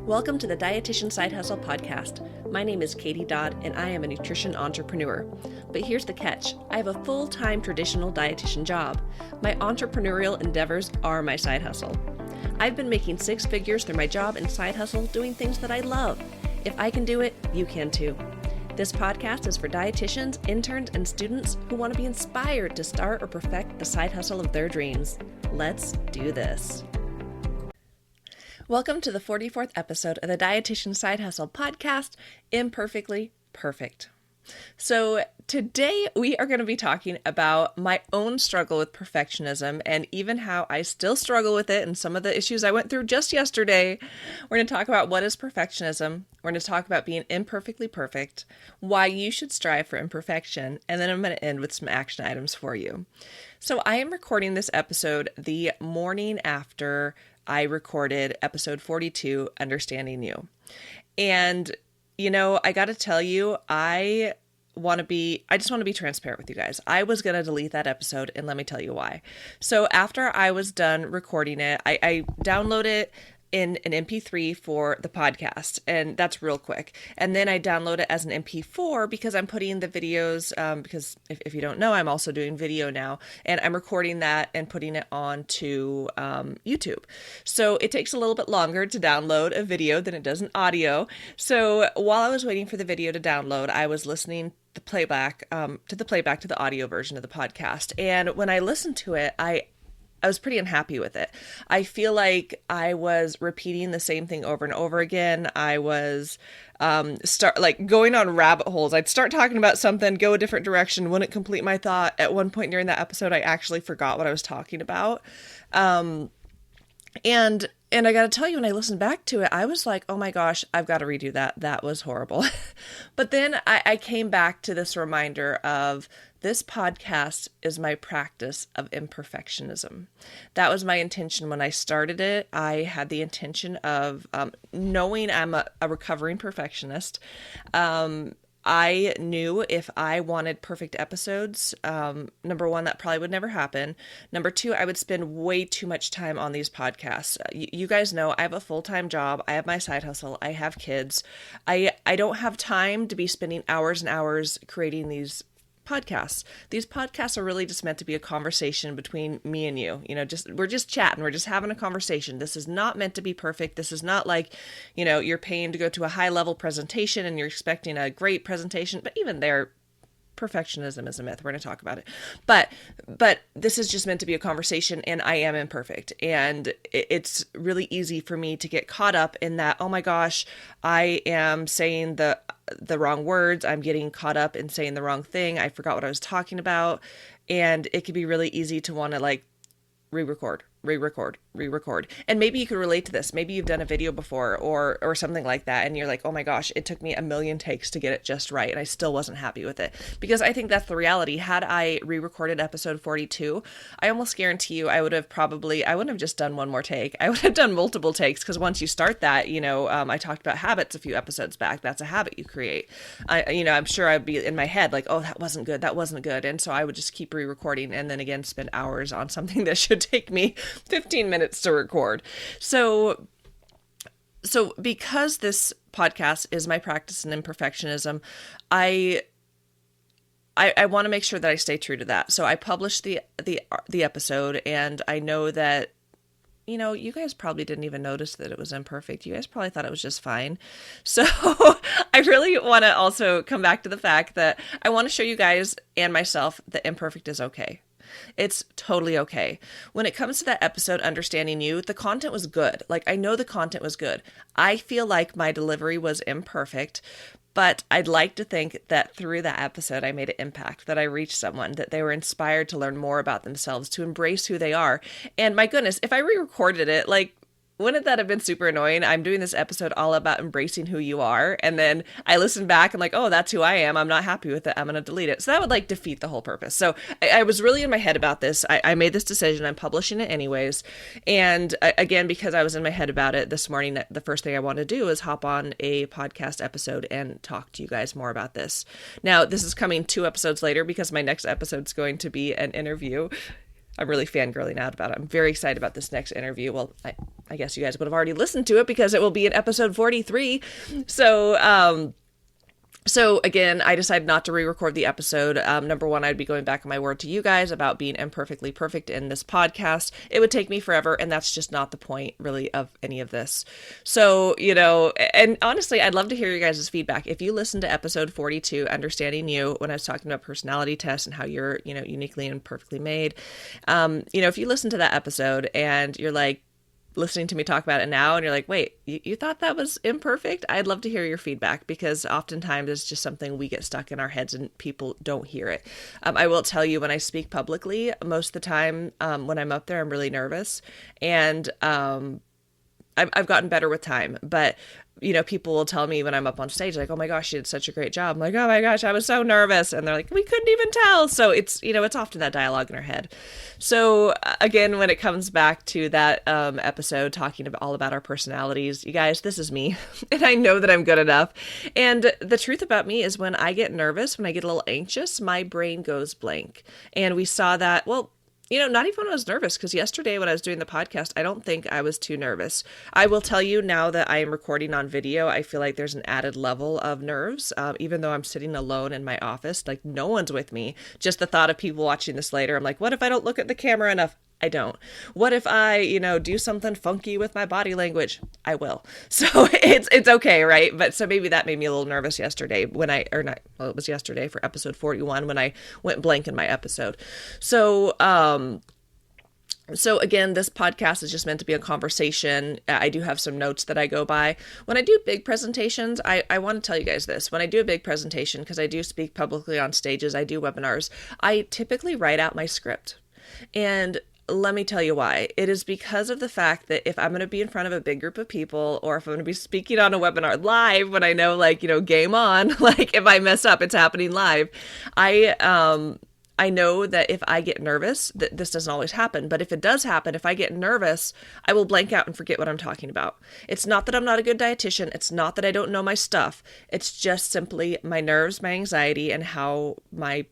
Welcome to the Dietitian Side Hustle podcast. My name is Katie Dodd, and I am a nutrition entrepreneur. But here's the catch. I have a full-time traditional dietitian job. My entrepreneurial endeavors are my side hustle. I've been making six figures through my job and side hustle doing things that I love. If I can do it, you can too. This podcast is for dietitians, interns, and students who want to be inspired to start or perfect the side hustle of their dreams. Let's do this. Welcome to the 44th episode of the Dietitian Side Hustle podcast, Imperfectly Perfect. So today we are going to be talking about my own struggle with perfectionism and even how I still struggle with it and some of the issues I went through just yesterday. We're going to talk about what is perfectionism. We're going to talk about being imperfectly perfect, why you should strive for imperfection, and then I'm going to end with some action items for you. So I am recording this episode the morning after I recorded episode 42, Understanding You. And, you know, I got to tell you, I just want to be transparent with you guys. I was going to delete that episode, and let me tell you why. So after I was done recording it, I downloaded it in an MP3 for the podcast, and that's real quick. And then I download it as an MP4 because I'm putting the videos, because if you don't know, I'm also doing video now, and I'm recording that and putting it onto YouTube. So it takes a little bit longer to download a video than it does an audio. So while I was waiting for the video to download, I was listening to the audio version of the podcast. And when I listened to it, I was pretty unhappy with it. I feel like I was repeating the same thing over and over again. I was going on rabbit holes. I'd start talking about something, go a different direction, wouldn't complete my thought. At one point during that episode, I actually forgot what I was talking about. And I got to tell you, when I listened back to it, I was like, oh my gosh, I've got to redo that. That was horrible. But then I came back to this reminder of this podcast is my practice of imperfectionism. That was my intention when I started it. I had the intention of knowing I'm a recovering perfectionist. I knew if I wanted perfect episodes, number one, that probably would never happen. Number two, I would spend way too much time on these podcasts. You guys know I have a full-time job. I have my side hustle. I have kids. I don't have time to be spending hours and hours creating these podcasts. These podcasts are really just meant to be a conversation between me and you. You know, we're just chatting. We're just having a conversation. This is not meant to be perfect. This is not like, you know, you're paying to go to a high level presentation and you're expecting a great presentation. But even there, perfectionism is a myth. We're going to talk about it. But this is just meant to be a conversation, and I am imperfect. And it's really easy for me to get caught up in that, oh my gosh, I am saying the wrong words. I'm getting caught up in saying the wrong thing. I forgot what I was talking about. And it can be really easy to want to like re-record. And maybe you could relate to this. Maybe you've done a video before or something like that. And you're like, oh my gosh, it took me a million takes to get it just right. And I still wasn't happy with it, because I think that's the reality. Had I re-recorded episode 42, I almost guarantee you I wouldn't have just done one more take. I would have done multiple takes, because once you start that, you know, I talked about habits a few episodes back. That's a habit you create. I'm sure I'd be in my head like, oh, that wasn't good. And so I would just keep re-recording and then again spend hours on something that should take me 15 minutes to record. So because this podcast is my practice in imperfectionism, I want to make sure that I stay true to that. So I published the episode, and I know that, you know, you guys probably didn't even notice that it was imperfect. You guys probably thought it was just fine. So I really want to also come back to the fact that I want to show you guys and myself that imperfect is okay. It's totally okay. When it comes to that episode, Understanding You, the content was good. Like, I know the content was good. I feel like my delivery was imperfect, but I'd like to think that through that episode, I made an impact, that I reached someone, that they were inspired to learn more about themselves, to embrace who they are. And my goodness, if I re-recorded it, like, wouldn't that have been super annoying? I'm doing this episode all about embracing who you are. And then I listen back and like, oh, that's who I am. I'm not happy with it. I'm going to delete it. So that would like defeat the whole purpose. So I was really in my head about this. I made this decision. I'm publishing it anyways. And again, because I was in my head about it this morning, the first thing I want to do is hop on a podcast episode and talk to you guys more about this. Now, this is coming 2 episodes later because my next episode is going to be an interview. I'm really fangirling out about it. I'm very excited about this next interview. Well, I guess you guys would have already listened to it because it will be in episode 43. So again, I decided not to re-record the episode. Number one, I'd be going back on my word to you guys about being imperfectly perfect in this podcast. It would take me forever, and that's just not the point, really, of any of this. So, and honestly, I'd love to hear your guys' feedback. If you listen to episode 42, Understanding You, when I was talking about personality tests and how you're, uniquely and perfectly made, if you listen to that episode and you're like, listening to me talk about it now and you're like, wait, you thought that was imperfect? I'd love to hear your feedback, because oftentimes it's just something we get stuck in our heads and people don't hear it. I will tell you, when I speak publicly, most of the time when I'm up there, I'm really nervous, and I've gotten better with time, but people will tell me when I'm up on stage, like, oh my gosh, you did such a great job. I'm like, oh my gosh, I was so nervous. And they're like, we couldn't even tell. So it's, it's often that dialogue in our head. So again, when it comes back to that episode talking all about our personalities, you guys, this is me. And I know that I'm good enough. And the truth about me is, when I get nervous, when I get a little anxious, my brain goes blank. And we saw that, well, not even when I was nervous, because yesterday when I was doing the podcast, I don't think I was too nervous. I will tell you, now that I am recording on video, I feel like there's an added level of nerves, even though I'm sitting alone in my office, like no one's with me. Just the thought of people watching this later, I'm like, what if I don't look at the camera enough? I don't. What if I, do something funky with my body language? I will. So it's okay, right? But so maybe that made me a little nervous yesterday it was yesterday for episode 41 when I went blank in my episode. So again, this podcast is just meant to be a conversation. I do have some notes that I go by. When I do big presentations, I want to tell you guys this. When I do a big presentation, because I do speak publicly on stages, I do webinars, I typically write out my script. And let me tell you why. It is because of the fact that if I'm going to be in front of a big group of people, or if I'm going to be speaking on a webinar live, when I know, game on, if I mess up, it's happening live. I know that if I get nervous, that this doesn't always happen, but if it does happen, if I get nervous, I will blank out and forget what I'm talking about. It's not that I'm not a good dietitian. It's not that I don't know my stuff. It's just simply my nerves, my anxiety, and how my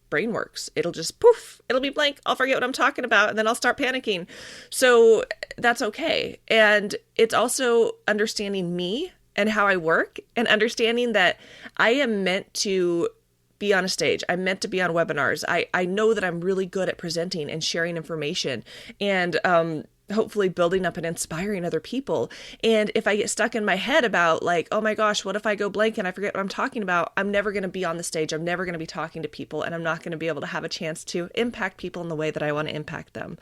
brain works. It'll just poof, it'll be blank. I'll forget what I'm talking about, and then I'll start panicking. So that's okay. And it's also understanding me and how I work, and understanding that I am meant to be on a stage. I'm meant to be on webinars. I know that I'm really good at presenting and sharing information, and hopefully building up and inspiring other people. And if I get stuck in my head about oh my gosh, what if I go blank and I forget what I'm talking about? I'm never going to be on the stage. I'm never going to be talking to people, and I'm not going to be able to have a chance to impact people in the way that I want to impact them.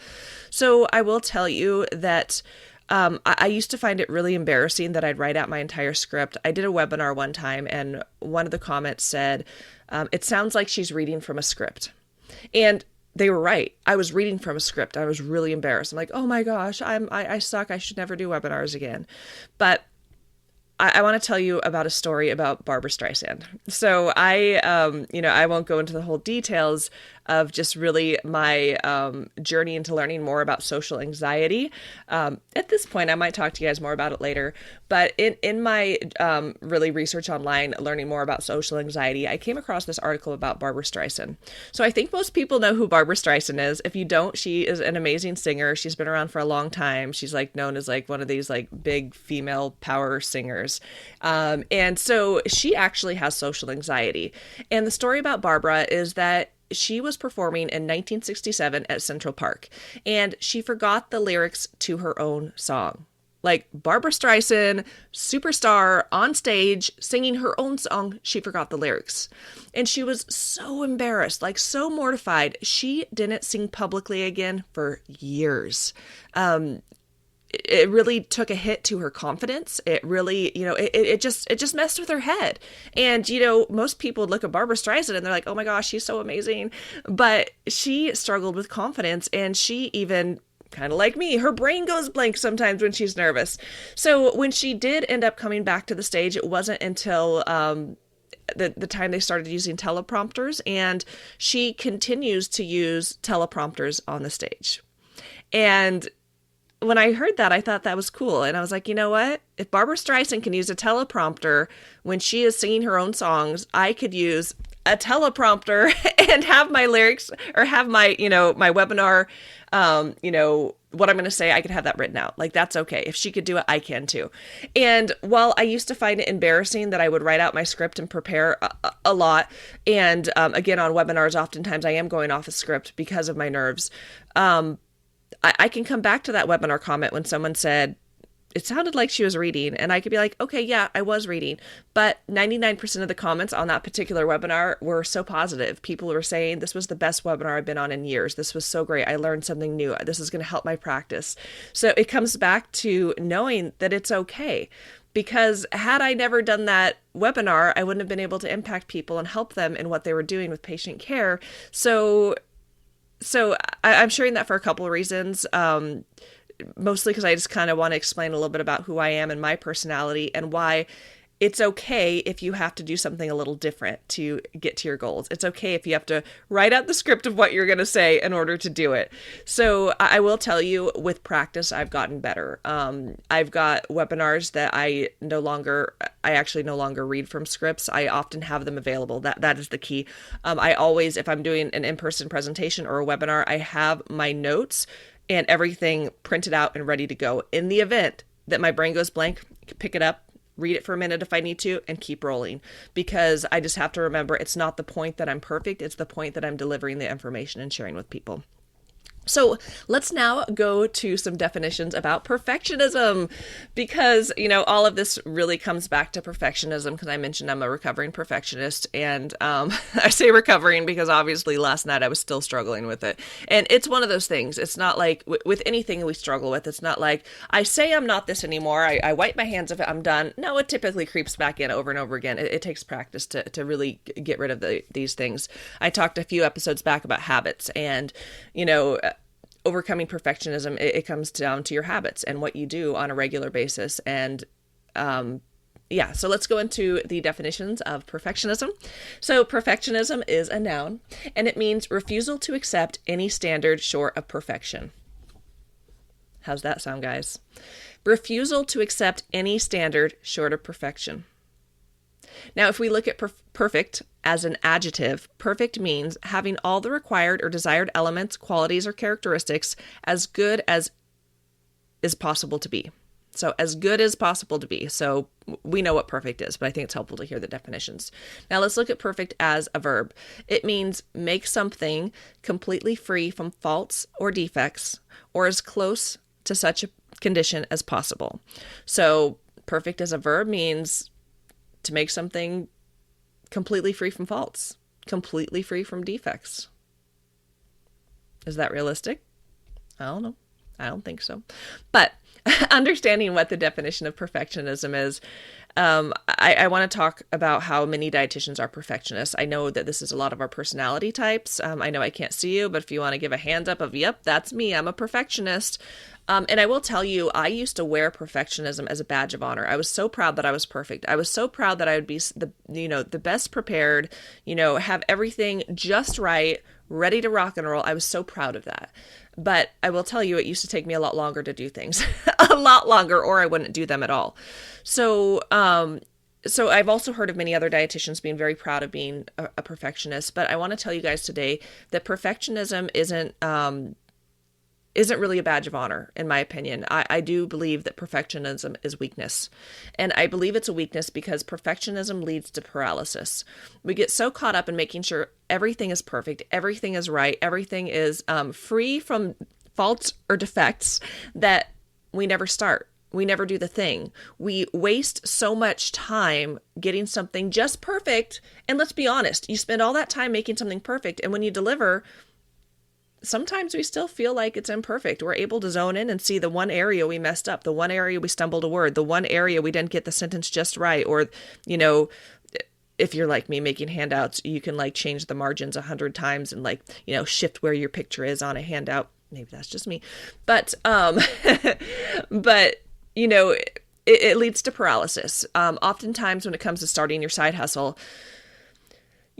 So I will tell you that I used to find it really embarrassing that I'd write out my entire script. I did a webinar one time, and one of the comments said, it sounds like she's reading from a script. And they were right. I was reading from a script. I was really embarrassed. I'm like, oh my gosh, I suck. I should never do webinars again. But I want to tell you about a story about Barbra Streisand. So I won't go into the whole details of just really my journey into learning more about social anxiety. At this point, I might talk to you guys more about it later. But in my really research online, learning more about social anxiety, I came across this article about Barbra Streisand. So I think most people know who Barbra Streisand is. If you don't, she is an amazing singer. She's been around for a long time. She's known as one of these big female power singers. And so she actually has social anxiety. And the story about Barbra is that she was performing in 1967 at Central Park, and she forgot the lyrics to her own song. Barbra Streisand, superstar, on stage, singing her own song, she forgot the lyrics. And she was so embarrassed, so mortified. She didn't sing publicly again for years. It really took a hit to her confidence. It really, it just messed with her head. And, most people look at Barbra Streisand and they're like, oh my gosh, she's so amazing. But she struggled with confidence, and she even, kind of like me, her brain goes blank sometimes when she's nervous. So when she did end up coming back to the stage, it wasn't until the time they started using teleprompters, and she continues to use teleprompters on the stage. And when I heard that, I thought that was cool. And I was like, you know what? If Barbra Streisand can use a teleprompter when she is singing her own songs, I could use a teleprompter and have my lyrics or have my, my webinar, what I'm going to say, I could have that written out. Like, that's okay. If she could do it, I can too. And while I used to find it embarrassing that I would write out my script and prepare a lot, and again, on webinars, oftentimes I am going off a script because of my nerves. I can come back to that webinar comment when someone said, it sounded like she was reading, and I could be like, okay, yeah, I was reading. But 99% of the comments on that particular webinar were so positive. People were saying, this was the best webinar I've been on in years. This was so great. I learned something new. This is going to help my practice. So it comes back to knowing that it's okay. Because had I never done that webinar, I wouldn't have been able to impact people and help them in what they were doing with patient care. So I'm sharing that for a couple of reasons. Mostly because I just kind of want to explain a little bit about who I am and my personality and why it's okay if you have to do something a little different to get to your goals. It's okay if you have to write out the script of what you're going to say in order to do it. So I will tell you, with practice, I've gotten better. I've got webinars that I actually no longer read from scripts. I often have them available. That is the key. I always, if I'm doing an in-person presentation or a webinar, I have my notes and everything printed out and ready to go. In the event that my brain goes blank, pick it up, read it for a minute if I need to, and keep rolling. Because I just have to remember, it's not the point that I'm perfect, it's the point that I'm delivering the information and sharing with people. So let's now go to some definitions about perfectionism, because, all of this really comes back to perfectionism, because I mentioned I'm a recovering perfectionist, and I say recovering because obviously last night I was still struggling with it. And it's one of those things. It's not like with anything we struggle with, it's not like I say I'm not this anymore, I wipe my hands of it, I'm done. No, it typically creeps back in over and over again. It takes practice to really get rid of these things. I talked a few episodes back about habits, and, overcoming perfectionism, it comes down to your habits and what you do on a regular basis. And so let's go into the definitions of perfectionism. So perfectionism is a noun, and it means refusal to accept any standard short of perfection. How's that sound, guys? Refusal to accept any standard short of perfection. Now, if we look at perfect as an adjective, perfect means having all the required or desired elements, qualities, or characteristics as good as is possible to be. So as good as possible to be. So we know what perfect is, but I think it's helpful to hear the definitions. Now let's look at perfect as a verb. It means make something completely free from faults or defects, or as close to such a condition as possible. So perfect as a verb means to make something completely free from faults, completely free from defects. Is that realistic? I don't know. I don't think so. But understanding what the definition of perfectionism is, I want to talk about how many dietitians are perfectionists. I know that this is a lot of our personality types. I know I can't see you, but if you want to give a hand up of, yep, that's me, I'm a perfectionist. And I will tell you, I used to wear perfectionism as a badge of honor. I was so proud that I was perfect. I was so proud that I would be the best prepared, have everything just right, ready to rock and roll. I was so proud of that. But I will tell you, it used to take me a lot longer to do things, a lot longer, or I wouldn't do them at all. So I've also heard of many other dietitians being very proud of being a perfectionist. But I want to tell you guys today that perfectionism isn't really a badge of honor, in my opinion. I do believe that perfectionism is weakness. And I believe it's a weakness because perfectionism leads to paralysis. We get so caught up in making sure everything is perfect, everything is right, everything is free from faults or defects that we never start. We never do the thing. We waste so much time getting something just perfect. And let's be honest, you spend all that time making something perfect, and when you deliver, sometimes we still feel like it's imperfect. We're able to zone in and see the one area we messed up, the one area we stumbled a word, the one area we didn't get the sentence just right. Or, if you're like me making handouts, you can change the margins 100 times and shift where your picture is on a handout. Maybe that's just me. But, it leads to paralysis. Oftentimes when it comes to starting your side hustle,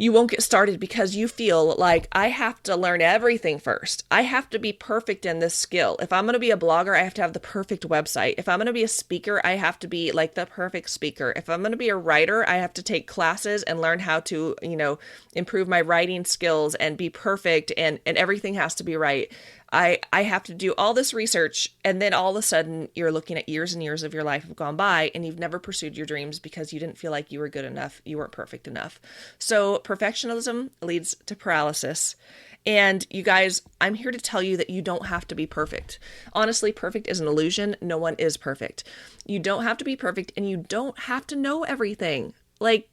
You won't get started because you feel like I have to learn everything first. I have to be perfect in this skill. If I'm going to be a blogger, I have to have the perfect website. If I'm going to be a speaker, I have to be like the perfect speaker. If I'm going to be a writer, I have to take classes and learn how to, improve my writing skills and be perfect, and everything has to be right. I have to do all this research, and then all of a sudden you're looking at years and years of your life have gone by and you've never pursued your dreams because you didn't feel like you were good enough. You weren't perfect enough. So perfectionism leads to paralysis. And you guys, I'm here to tell you that you don't have to be perfect. Honestly, perfect is an illusion. No one is perfect. You don't have to be perfect, and you don't have to know everything. Like,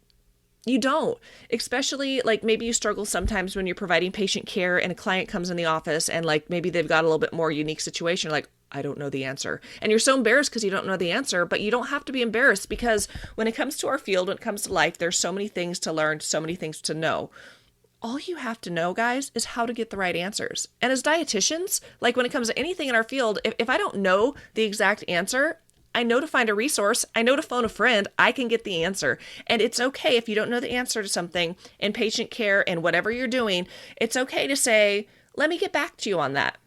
you don't, especially like maybe you struggle sometimes when you're providing patient care and a client comes in the office and like maybe they've got a little bit more unique situation. Like, I don't know the answer. And you're so embarrassed because you don't know the answer, but you don't have to be embarrassed, because when it comes to our field, when it comes to life, there's so many things to learn, so many things to know. All you have to know, guys, is how to get the right answers. And as dietitians, like when it comes to anything in our field, if I don't know the exact answer, I know to find a resource. I know to phone a friend. I can get the answer. And it's okay if you don't know the answer to something in patient care and whatever you're doing. It's okay to say, let me get back to you on that.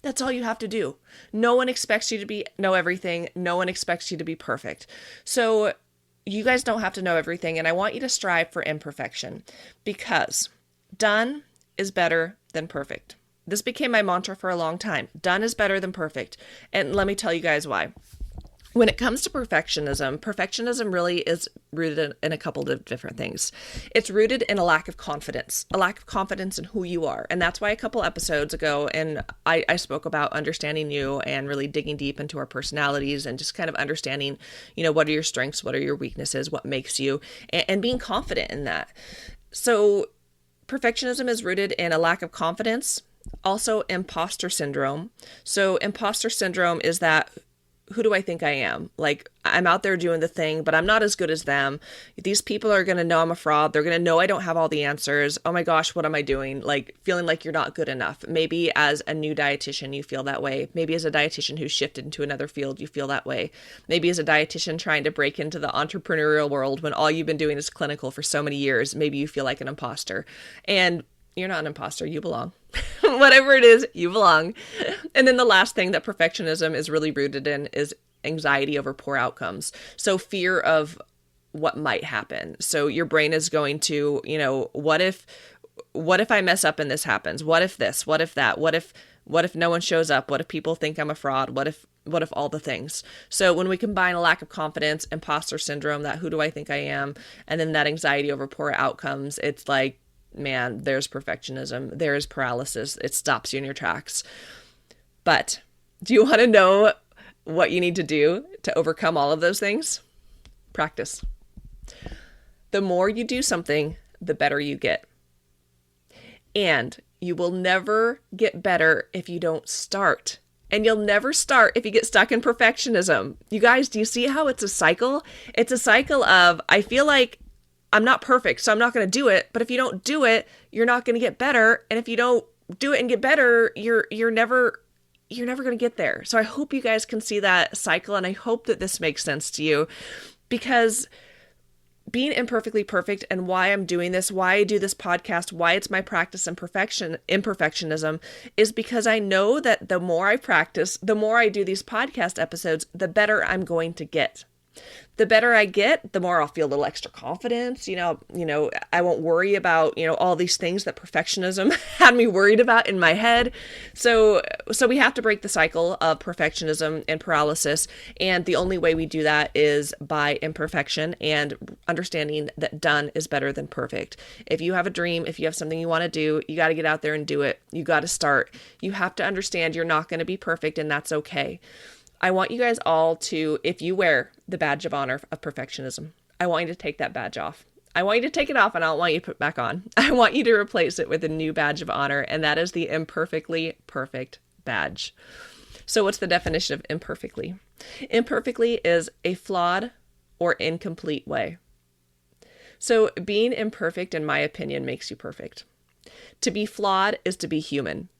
That's all you have to do. No one expects you to know everything. No one expects you to be perfect. So you guys don't have to know everything. And I want you to strive for imperfection, because done is better than perfect. This became my mantra for a long time. Done is better than perfect. And let me tell you guys why. When it comes to perfectionism really is rooted in a couple of different things. It's rooted in a lack of confidence in who you are. And that's why a couple episodes ago, and I spoke about understanding you and really digging deep into our personalities and just kind of understanding, what are your strengths, what are your weaknesses, what makes you, and being confident in that. So perfectionism is rooted in a lack of confidence, also imposter syndrome. So imposter syndrome is that, who do I think I am? Like, I'm out there doing the thing, but I'm not as good as them. These people are going to know I'm a fraud. They're going to know I don't have all the answers. Oh my gosh, what am I doing? Like, feeling like you're not good enough. Maybe as a new dietitian, you feel that way. Maybe as a dietitian who's shifted into another field, you feel that way. Maybe as a dietitian trying to break into the entrepreneurial world when all you've been doing is clinical for so many years, maybe you feel like an imposter. And you're not an imposter. You belong. Whatever it is, you belong. And then the last thing that perfectionism is really rooted in is anxiety over poor outcomes. So fear of what might happen. So your brain is going to, what if I mess up and this happens? What if this? What if that? What if no one shows up? What if people think I'm a fraud? What if all the things? So when we combine a lack of confidence, imposter syndrome, that who do I think I am, and then that anxiety over poor outcomes, it's like, man, there's perfectionism, there's paralysis. It stops you in your tracks. But do you want to know what you need to do to overcome all of those things? Practice. The more you do something, the better you get. And you will never get better if you don't start. And you'll never start if you get stuck in perfectionism. You guys, do you see how it's a cycle? It's a cycle of, I feel like I'm not perfect, so I'm not going to do it. But if you don't do it, you're not going to get better. And if you don't do it and get better, you're never going to get there. So I hope you guys can see that cycle. And I hope that this makes sense to you, because being imperfectly perfect, and why I'm doing this, why I do this podcast, why it's my practice in imperfectionism, is because I know that the more I practice, the more I do these podcast episodes, the better I'm going to get. The better I get, the more I'll feel a little extra confidence. I won't worry about, all these things that perfectionism had me worried about in my head. So we have to break the cycle of perfectionism and paralysis. And the only way we do that is by imperfection and understanding that done is better than perfect. If you have a dream, if you have something you want to do, you got to get out there and do it. You got to start. You have to understand you're not going to be perfect, and that's okay. I want you guys all to, if you wear the badge of honor of perfectionism, I want you to take that badge off. I want you to take it off, and I don't want you to put it back on. I want you to replace it with a new badge of honor, and that is the imperfectly perfect badge. So what's the definition of imperfectly? Imperfectly is a flawed or incomplete way. So being imperfect, in my opinion, makes you perfect. To be flawed is to be human.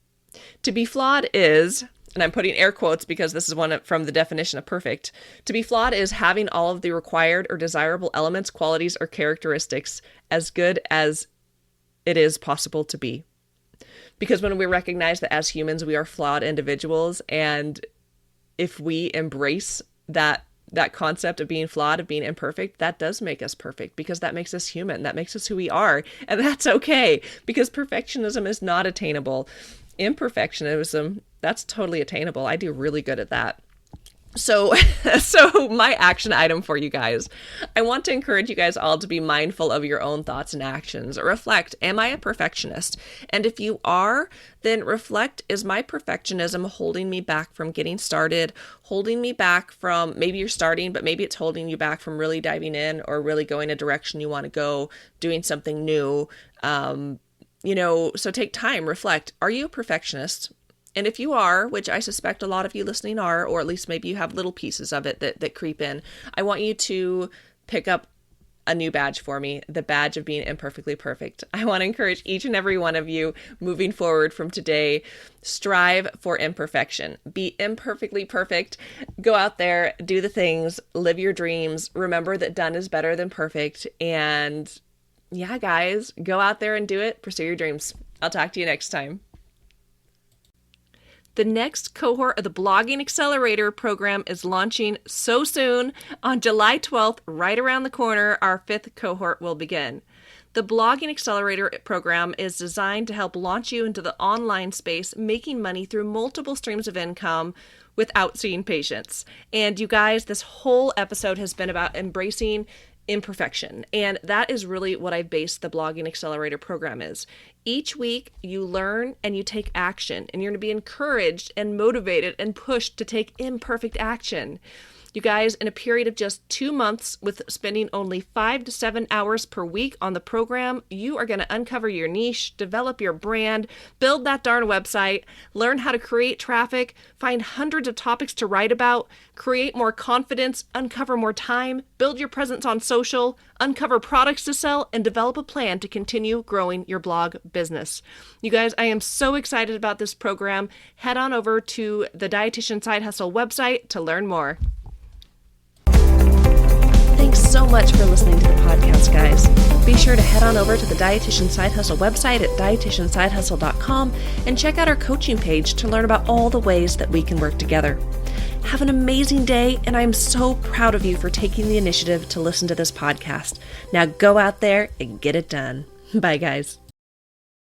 To be flawed is, and I'm putting air quotes because this is one from the definition of perfect. To be flawed is having all of the required or desirable elements, qualities, or characteristics as good as it is possible to be. Because when we recognize that as humans, we are flawed individuals, and if we embrace that concept of being flawed, of being imperfect, that does make us perfect, because that makes us human. That makes us who we are. And that's okay, because perfectionism is not attainable. Imperfectionism, that's totally attainable. I do really good at that. So my action item for you guys, I want to encourage you guys all to be mindful of your own thoughts and actions. Reflect, am I a perfectionist? And if you are, then reflect, is my perfectionism holding me back from getting started, holding me back from, maybe you're starting, but maybe it's holding you back from really diving in or really going a direction you want to go, doing something new. So take time, reflect. Are you a perfectionist? And if you are, which I suspect a lot of you listening are, or at least maybe you have little pieces of it that creep in, I want you to pick up a new badge for me, the badge of being imperfectly perfect. I want to encourage each and every one of you moving forward from today, strive for imperfection. Be imperfectly perfect. Go out there, do the things, live your dreams. Remember that done is better than perfect. And yeah, guys, go out there and do it. Pursue your dreams. I'll talk to you next time. The next cohort of the Blogging Accelerator program is launching so soon. On July 12th, right around the corner, our 5th cohort will begin. The Blogging Accelerator program is designed to help launch you into the online space, making money through multiple streams of income without seeing patients. And you guys, this whole episode has been about embracing imperfection. And that is really what I based the Blogging Accelerator program is. Each week you learn and you take action, and you're going to be encouraged and motivated and pushed to take imperfect action. You guys, in a period of just 2 months with spending only 5 to 7 hours per week on the program, you are going to uncover your niche, develop your brand, build that darn website, learn how to create traffic, find hundreds of topics to write about, create more confidence, uncover more time, build your presence on social, uncover products to sell, and develop a plan to continue growing your blog business. You guys, I am so excited about this program. Head on over to the Dietitian Side Hustle website to learn more. Thanks so much for listening to the podcast, guys. Be sure to head on over to the Dietitian Side Hustle website at dietitiansidehustle.com and check out our coaching page to learn about all the ways that we can work together. Have an amazing day, and I'm so proud of you for taking the initiative to listen to this podcast. Now go out there and get it done. Bye, guys.